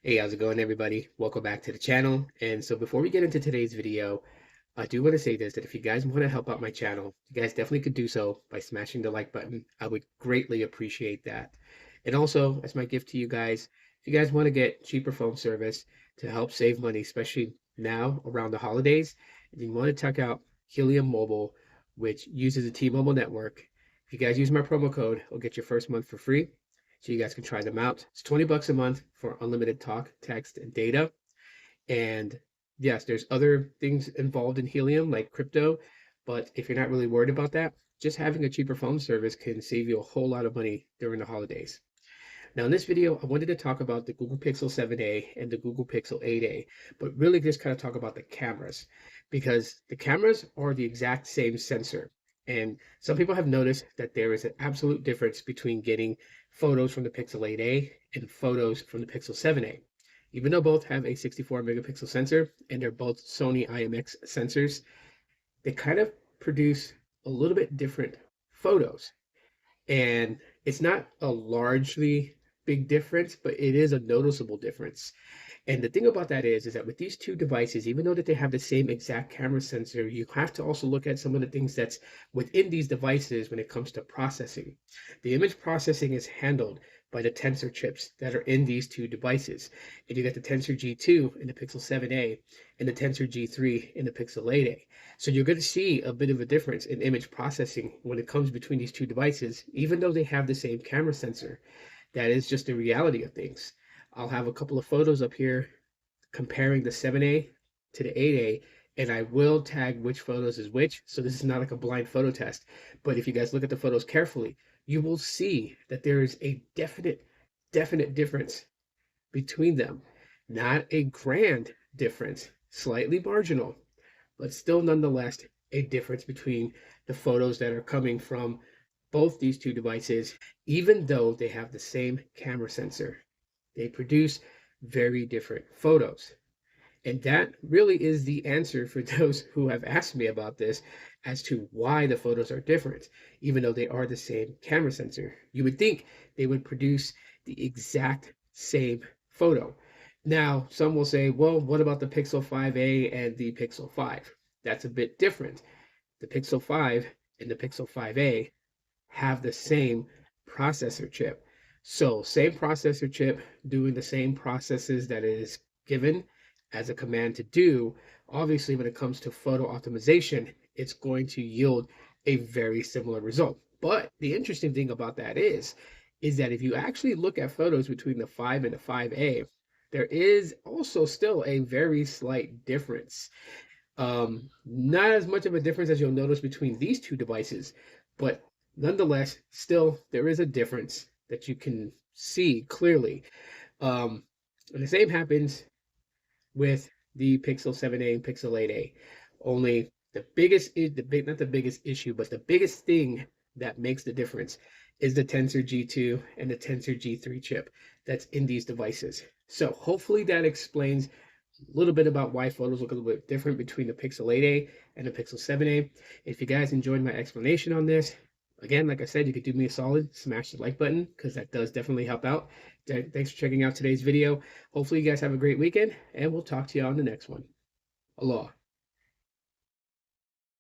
Hey, how's it going, everybody? Welcome back to the channel. And so before we get into today's video, I do want to say this, that if you guys want to help out my channel, you guys definitely could do so by smashing the like button. I would greatly appreciate that. And also, as my gift to you guys, if you guys want to get cheaper phone service to help save money, especially now around the holidays, and you want to check out Helium Mobile, which uses the T-Mobile network. If you guys use my promo code, I'll get your first month for free so you guys can try them out. It's 20 bucks a month for unlimited talk, text, and data. And yes, there's other things involved in Helium like crypto, but if you're not really worried about that, just having a cheaper phone service can save you a whole lot of money during the holidays. Now, in this video, I wanted to talk about the Google Pixel 7a and the Google Pixel 8a, but really just kind of talk about the cameras because the cameras are the exact same sensor. And some people have noticed that there is an absolute difference between getting photos from the Pixel 8a and photos from the Pixel 7a. Even though both have a 64 megapixel sensor and they're both Sony IMX sensors, they kind of produce a little bit different photos. And it's not a largely big difference, but it is a noticeable difference. And the thing about that is that with these two devices, even though that they have the same exact camera sensor, you have to also look at some of the things that's within these devices when it comes to processing. The image processing is handled by the tensor chips that are in these two devices. And you got the Tensor G2 in the Pixel 7a and the Tensor G3 in the Pixel 8a. So you're going to see a bit of a difference in image processing when it comes between these two devices, even though they have the same camera sensor. That is just the reality of things. I'll have a couple of photos up here comparing the 7a to the 8a, and I will tag which photos is which. So this is not like a blind photo test. But if you guys look at the photos carefully, you will see that there is a definite difference between them. Not a grand difference, slightly marginal, but still nonetheless a difference between the photos that are coming from both these two devices, even though they have the same camera sensor. They produce very different photos. And that really is the answer for those who have asked me about this as to why the photos are different, even though they are the same camera sensor. You would think they would produce the exact same photo. Now, some will say, well, what about the Pixel 5a and the Pixel 5? That's a bit different. The Pixel 5 and the Pixel 5a have the same processor chip. So, same processor chip doing the same processes that it is given as a command to do. Obviously, when it comes to photo optimization, it's going to yield a very similar result. But the interesting thing about that is that if you actually look at photos between the 5 and the 5A, there is also still a very slight difference. Not as much of a difference as you'll notice between these two devices, but nonetheless, still there is a difference that you can see clearly. And the same happens with the Pixel 7a and Pixel 8a. Only the biggest, not the biggest issue, but the biggest thing that makes the difference is the Tensor G2 and the Tensor G3 chip that's in these devices. So hopefully that explains a little bit about why photos look a little bit different between the Pixel 8a and the Pixel 7a. If you guys enjoyed my explanation on this, again, like I said, you could do me a solid, smash the like button because that does definitely help out. Thanks for checking out today's video. Hopefully you guys have a great weekend, and we'll talk to you on the next one. Aloha.